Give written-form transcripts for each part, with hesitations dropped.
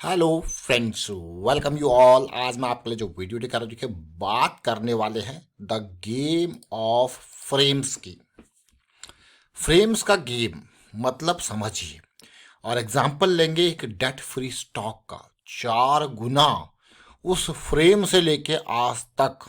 Hello friends, welcome you all. आज मैं आपके लिए जो वीडियो लेकर आया हूं, देखिए बात करने वाले हैं द गेम ऑफ फ्रेम्स की। फ्रेम्स का गेम मतलब समझिए, और एग्जांपल लेंगे एक डेट फ्री स्टॉक का। 4 गुना उस फ्रेम से लेके आज तक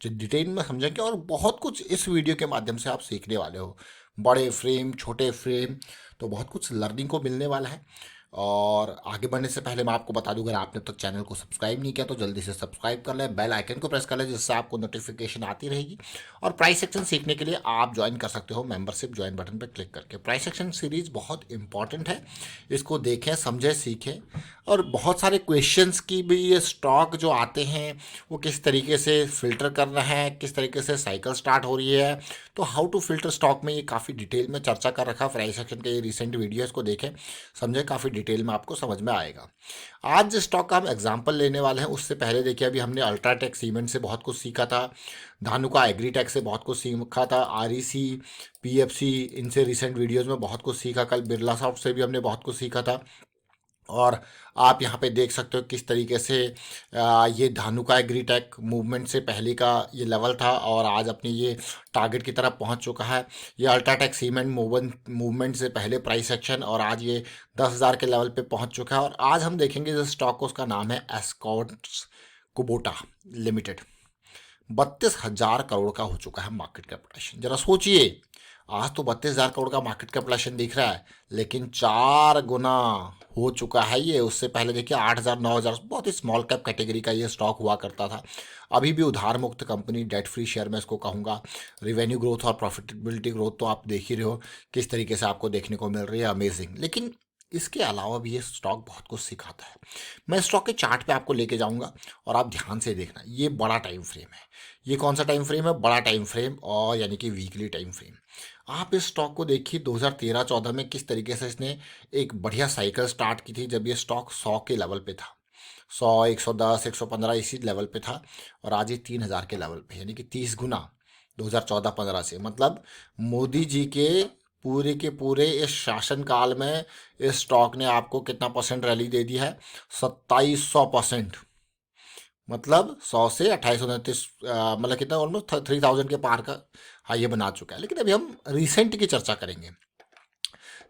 डिटेल में समझेंगे, और बहुत कुछ इस वीडियो के माध्यम से आप सीखने वाले हो। बड़े फ्रेम, छोटे फ्रेम, तो बहुत कुछ लर्निंग को मिलने वाला है। और आगे बढ़ने से पहले मैं आपको बता दूं, अगर आपने अब तक चैनल को सब्सक्राइब नहीं किया तो जल्दी से सब्सक्राइब कर लें, बेल आइकन को प्रेस कर लें, जिससे आपको नोटिफिकेशन आती रहेगी। और प्राइस सेक्शन सीखने के लिए आप ज्वाइन कर सकते हो मेंबरशिप ज्वाइन बटन पर क्लिक करके। प्राइस सेक्शन सीरीज बहुत इंपॉर्टेंट है, इसको देखें, समझें, सीखें। और बहुत सारे क्वेश्चंस की भी ये स्टॉक जो आते हैं वो किस तरीके से फिल्टर करना है, किस तरीके से साइकिल स्टार्ट हो रही है, तो हाउ टू फिल्टर स्टॉक में ये काफ़ी डिटेल में चर्चा कर रखा है। प्राइस सेक्शन के ये रिसेंट वीडियोस को देखें, समझें, काफ़ी डिटेल में आपको समझ में आएगा। आज जिस स्टॉक का हम एग्जांपल लेने वाले हैं उससे पहले देखिए, अभी हमने अल्ट्राटेक सीमेंट से बहुत कुछ सीखा था, धानुका एग्रीटेक से बहुत कुछ सीखा था, आरईसी, पीएफसी, इनसे रिसेंट वीडियोस में बहुत कुछ सीखा। कल बिरला सॉफ्ट से भी हमने बहुत कुछ सीखा था। और आप यहाँ पे देख सकते हो किस तरीके से ये धानुका एग्रीटेक मूवमेंट से पहले का ये लेवल था और आज अपनी ये टारगेट की तरफ पहुंच चुका है। ये अल्ट्राटेक सीमेंट मूवमेंट से पहले प्राइस एक्शन, और आज ये 10,000 के लेवल पे पहुंच चुका है। और आज हम देखेंगे जो स्टॉक, उसका नाम है एस्कॉर्ट्स कुबोटा लिमिटेड। 32,000 करोड़ का हो चुका है मार्केट कैपिटलाइजेशन। जरा सोचिए, आज तो 32,000 करोड़ का मार्केट कैपिटलाइजेशन दिख रहा है, लेकिन 4 गुना हो चुका है ये। उससे पहले देखिए 8,000, 9,000, बहुत ही स्मॉल कैप कैटेगरी का ये स्टॉक हुआ करता था। अभी भी उधार मुक्त कंपनी, डेट फ्री शेयर मैं इसको कहूँगा। रिवेन्यू ग्रोथ और प्रॉफिटेबिलिटी ग्रोथ तो आप देख ही रहे हो किस तरीके से आपको देखने को मिल रही है, अमेजिंग। लेकिन इसके अलावा भी ये स्टॉक बहुत कुछ सिखाता है। मैं स्टॉक के चार्ट पे आपको लेके जाऊंगा और आप ध्यान से देखना। ये बड़ा टाइम फ्रेम है। ये कौन सा टाइम फ्रेम है? बड़ा टाइम फ्रेम, और यानी कि वीकली टाइम फ्रेम। आप इस स्टॉक को देखिए 2013-14 में किस तरीके से इसने एक बढ़िया साइकिल स्टार्ट की थी, जब ये स्टॉक 100 के लेवल पे था। 100, 110, 115 इसी लेवल पे था, और आज ये 3,000 के लेवल पे, यानी कि 30 गुना 2014-15 से। मतलब मोदी जी के पूरे इस शासनकाल में इस स्टॉक ने आपको कितना परसेंट रैली दे दी है? 2700%। मतलब 100 से 2829, मतलब कितना, ऑलमोस्ट 3,000 के पार का हाई बना चुका है। लेकिन अभी हम रिसेंट की चर्चा करेंगे।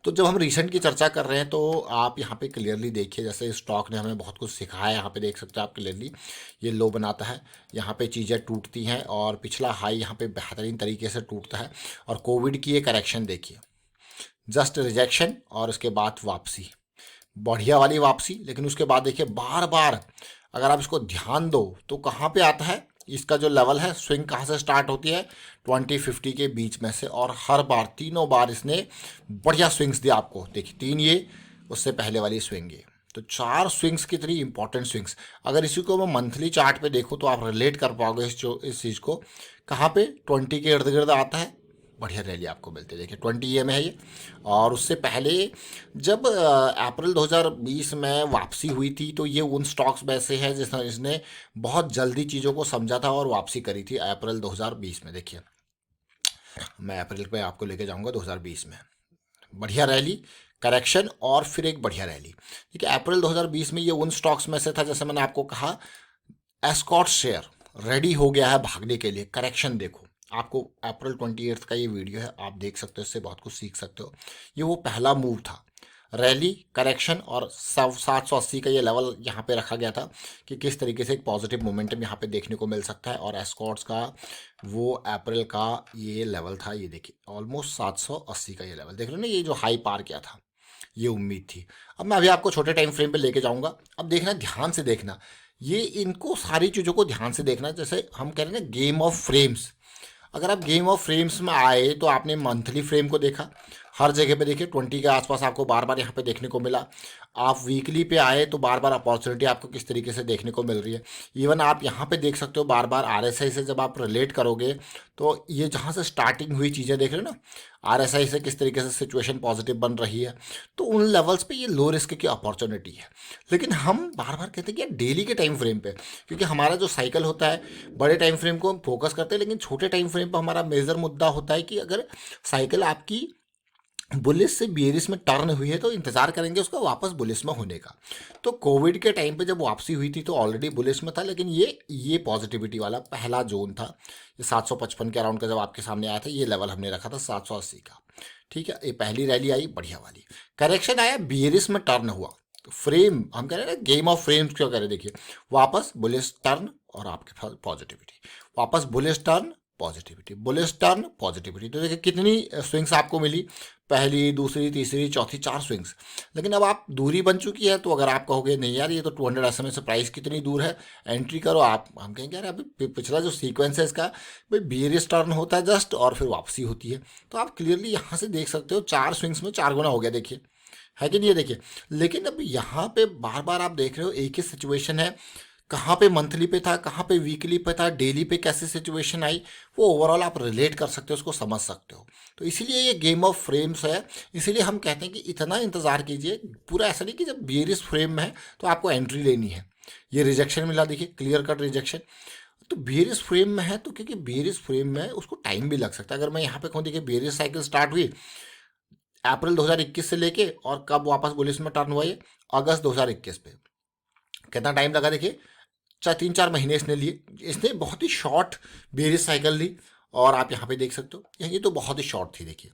तो जब हम रिसेंट की चर्चा कर रहे हैं तो आप यहाँ पे क्लियरली देखिए, जैसे स्टॉक ने हमें बहुत कुछ सिखाया है। यहाँ पे देख सकते हो आप क्लियरली, ये लो बनाता है, यहाँ पे चीज़ें टूटती हैं, और पिछला हाई यहाँ पे बेहतरीन तरीके से टूटता है। और कोविड की ये करेक्शन देखिए, जस्ट रिजेक्शन और उसके बाद वापसी, बढ़िया वाली वापसी। लेकिन उसके बाद देखिए बार बार, अगर आप इसको ध्यान दो तो कहाँ पे आता है इसका जो लेवल है, स्विंग कहाँ से स्टार्ट होती है? 20-50 के बीच में से। और हर बार, तीनों बार इसने बढ़िया स्विंग्स दिया आपको। देखिए 3 ये, उससे पहले वाली स्विंग ये, तो 4 स्विंग्स कितनी इंपॉर्टेंट स्विंग्स। अगर इसी को मैं मंथली चार्ट पे देखूँ तो आप रिलेट कर पाओगे इस चीज़ को। कहाँ पे 20 के इर्द गिर्द आता है, बढ़िया रैली आपको मिलती है। देखिए 20 में है ये। और उससे पहले जब अप्रैल 2020 में वापसी हुई थी, तो ये उन स्टॉक्स में से है जिसने बहुत जल्दी चीज़ों को समझा था और वापसी करी थी अप्रैल 2020 में। देखिए मैं अप्रैल पे आपको लेके जाऊंगा 2020 में। बढ़िया रैली, करेक्शन, और फिर एक बढ़िया रैली। ठीक है, अप्रैल 2020 में ये उन स्टॉक्स में से था, जैसे मैंने आपको कहा, एस्कॉर्ट शेयर रेडी हो गया है भागने के लिए। करेक्शन देखो, आपको अप्रैल 28 का ये वीडियो है, आप देख सकते हो, इससे बहुत कुछ सीख सकते हो। ये वो पहला मूव था, रैली, करेक्शन, और 780 का ये लेवल यहाँ पे रखा गया था कि किस तरीके से एक पॉजिटिव मोमेंटम यहाँ पे देखने को मिल सकता है। और एस्कॉर्ट्स का वो अप्रैल का ये लेवल था, ये देखिए ऑलमोस्ट 780 का ये लेवल देख रहे हो ना, ये जो हाई पार किया था, ये उम्मीद थी। अब मैं अभी आपको छोटे टाइम फ्रेम पे लेके जाऊंगा। अब देखना, ध्यान से देखना, ये इनको सारी चीज़ों को ध्यान से देखना। जैसे हम कह रहे हैं ना, गेम ऑफ फ्रेम्स। अगर आप गेम ऑफ फ्रेम्स में आए तो आपने मंथली फ्रेम को देखा, हर जगह पे देखिए 20 के आसपास आपको बार बार यहाँ पे देखने को मिला। आप वीकली पे आए तो बार बार अपॉर्चुनिटी आपको किस तरीके से देखने को मिल रही है। इवन आप यहाँ पे देख सकते हो बार बार आरएसआई से जब आप रिलेट करोगे, तो ये जहाँ से स्टार्टिंग हुई चीज़ें देख रहे हो ना, आरएसआई से किस तरीके से सिचुएशन पॉजिटिव बन रही है, तो उन लेवल्स पे ये लो रिस्क की अपॉर्चुनिटी है। लेकिन हम बार बार कहते हैं कि डेली के टाइम फ्रेम पे, क्योंकि हमारा जो साइकिल होता है, बड़े टाइम फ्रेम को हम फोकस करते हैं, लेकिन छोटे टाइम फ्रेम पर हमारा मेजर मुद्दा होता है कि अगर साइकिल आपकी बुलिश से बियरिश में टर्न हुई है तो इंतजार करेंगे उसका वापस बुलिश में होने का। तो कोविड के टाइम पे जब वापसी हुई थी तो ऑलरेडी बुलिश में था, लेकिन ये पॉजिटिविटी वाला पहला जोन था। ये 755 के अराउंड का जब आपके सामने आया था, ये लेवल हमने रखा था 780 का। ठीक है, ये पहली रैली आई बढ़िया वाली, करेक्शन आया, बियरिश में टर्न हुआ। तो फ्रेम हम कह रहे हैं ना, गेम ऑफ फ्रेम्स क्यों कह रहे हैं, देखिए वापस बुलिश टर्न और आपके पास पॉजिटिविटी, वापस bullish turn positivity, bullish turn positivity. तो देखिए कितनी स्विंग्स आपको मिली, पहली, दूसरी, तीसरी, चौथी, 4 स्विंग्स। लेकिन अब आप दूरी बन चुकी है, तो अगर आप कहोगे नहीं यार ये तो 200 SMA से प्राइस कितनी दूर है, एंट्री करो आप, हम कहेंगे यार अभी पिछला जो सीक्वेंस है इसका, भाई बियरिश टर्न होता है जस्ट और फिर वापसी होती है। तो आप क्लियरली यहाँ से देख सकते हो 4 स्विंग्स में 4 गुना हो गया, देखिए है कि नहीं, ये देखिए। लेकिन अब यहाँ पे बार बार आप देख रहे हो एक ही सिचुएशन है, कहाँ पे मंथली पे था, कहाँ पे वीकली पे था, डेली पे कैसे सिचुएशन आई, वो ओवरऑल आप रिलेट कर सकते हो, उसको समझ सकते हो। तो इसीलिए ये गेम ऑफ फ्रेम्स है। इसीलिए हम कहते हैं कि इतना इंतजार कीजिए, पूरा ऐसा नहीं कि जब बियरिश फ्रेम में है तो आपको एंट्री लेनी है। ये रिजेक्शन मिला, देखिए क्लियर कट रिजेक्शन। तो बियरिश फ्रेम में है तो क्योंकि बियरिश फ्रेम में है उसको टाइम भी लग सकता है। अगर मैं यहाँ पे कहूँ, देखिए बियरिश साइकिल स्टार्ट हुई अप्रैल 2021 से लेके, और कब वापस बुलिश में टर्न हुआ, ये अगस्त 2021 पे। कितना टाइम लगा देखिए, 3-4 महीने इसने लिए। इसने बहुत ही शॉर्ट बेरिस साइकिल ली, और आप यहाँ पे देख सकते हो ये तो बहुत ही शॉर्ट थी, देखिए।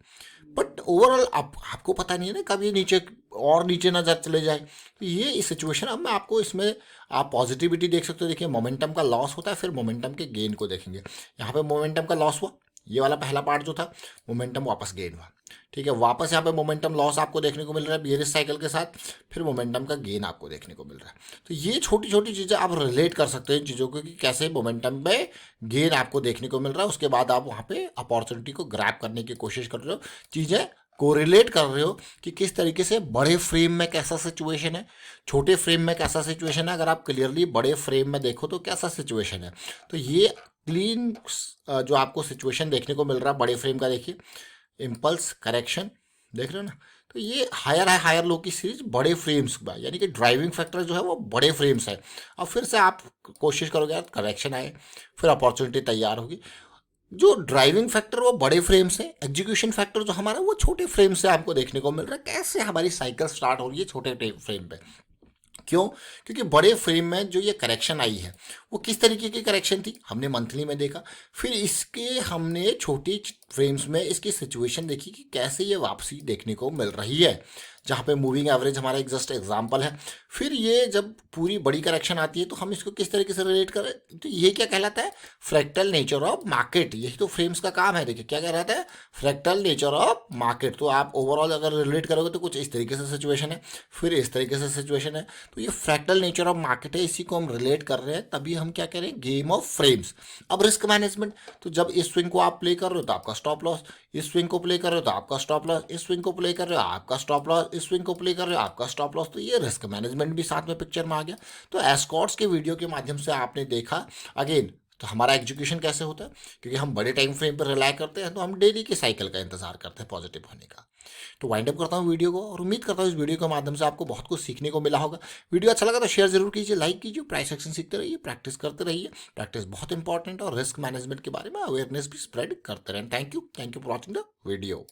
बट ओवरऑल आपको पता नहीं है ना कब ये नीचे और नीचे ना जा चले जाए। तो ये इस सिचुएशन, अब मैं आपको इसमें आप पॉजिटिविटी देख सकते हो। देखिए मोमेंटम का लॉस होता है, फिर मोमेंटम के गेन को देखेंगे। यहाँ पे मोमेंटम का लॉस हुआ, ये वाला पहला पार्ट जो था, मोमेंटम वापस गेन हुआ। ठीक है, वापस यहाँ पे मोमेंटम लॉस आपको देखने को मिल रहा है बियरिश साइकिल के साथ, फिर मोमेंटम का गेन आपको देखने को मिल रहा है। तो ये छोटी छोटी चीज़ें आप रिलेट कर सकते हैं इन चीज़ों को, कि कैसे मोमेंटम में गेन आपको देखने को मिल रहा है। उसके बाद आप वहाँ पे अपॉर्चुनिटी को ग्रैब करने की कोशिश कर रहे हो, चीज़ें कोरिलेट कर रहे हो कि किस तरीके से बड़े फ्रेम में कैसा सिचुएशन है, छोटे फ्रेम में कैसा सिचुएशन है। अगर आप क्लियरली बड़े फ्रेम में देखो तो कैसा सिचुएशन है। तो ये क्लीन जो आपको सिचुएशन देखने को मिल रहा है बड़े फ्रेम का, देखिए इम्पल्स करेक्शन देख रहे हो ना। तो ये हायर है, हायर लो की सीरीज बड़े फ्रेम्स का, यानी कि ड्राइविंग फैक्टर जो है वो बड़े फ्रेम्स है। अब फिर से आप कोशिश करोगे यार करेक्शन आए, फिर अपॉर्चुनिटी तैयार होगी। जो ड्राइविंग फैक्टर वो बड़े फ्रेम से, एग्जीक्यूशन फैक्टर जो हमारा वो छोटे फ्रेम से आपको देखने को मिल रहा है। कैसे हमारी साइकिल स्टार्ट हो रही है छोटे फ्रेम पे, क्यों? क्योंकि बड़े फ्रेम में जो ये करेक्शन आई है वो किस तरीके की करेक्शन थी, हमने मंथली में देखा। फिर इसके हमने छोटी फ्रेम्स में इसकी सिचुएशन देखी कि कैसे ये वापसी देखने को मिल रही है, जहाँ पे मूविंग एवरेज हमारा एक जस्ट एग्जाम्पल है। फिर ये जब पूरी बड़ी करेक्शन आती है तो हम इसको किस तरीके से रिलेट करें, तो ये क्या कहलाता है, फ्रैक्टल नेचर ऑफ मार्केट। यही तो फ्रेम्स का काम है। देखिए क्या कहलाता है, फ्रैक्टल नेचर ऑफ मार्केट। तो आप ओवरऑल अगर रिलेट करोगे तो कुछ इस तरीके से सिचुएशन है, फिर इस तरीके से सिचुएशन है। तो ये फ्रैक्टल नेचर ऑफ मार्केट है, इसी को हम रिलेट कर रहे हैं, तभी हम क्या कह रहे हैं, गेम ऑफ फ्रेम्स। अब रिस्क मैनेजमेंट, तो जब इस स्विंग को आप प्ले कर रहे हो तो आपका स्टॉप लॉस, इस स्विंग को प्ले कर रहे हो तो आपका स्टॉप लॉस, इस स्विंग को प्ले कर रहे हो आपका स्टॉप लॉस, इस स्विंग को प्ले कर रहे हो आपका स्टॉप लॉस। तो ये रिस्क मैनेजमेंट भी साथ में पिक्चर में आ गया। तो एस्कॉर्ट्स के वीडियो के माध्यम से आपने देखा अगेन, तो हमारा एग्जीक्यूशन कैसे होता है, क्योंकि हम बड़े टाइम फ्रेम पर रिलाई करते हैं तो हम डेली की साइकिल का इंतजार करते हैं पॉजिटिव होने का। तो वाइंड अप करता हूँ वीडियो को, और उम्मीद करता हूँ इस वीडियो के माध्यम से आपको बहुत कुछ सीखने को मिला होगा। वीडियो अच्छा लगा तो शेयर जरूर कीजिए, लाइक कीजिए, प्राइस एक्शन सीखते रहिए, प्रैक्टिस करते रहिए। प्रैक्टिस बहुत इंपॉर्टेंट, और रिस्क मैनेजमेंट के बारे में अवेयरनेस भी स्प्रेड करते रहें। Thank you for watching the video.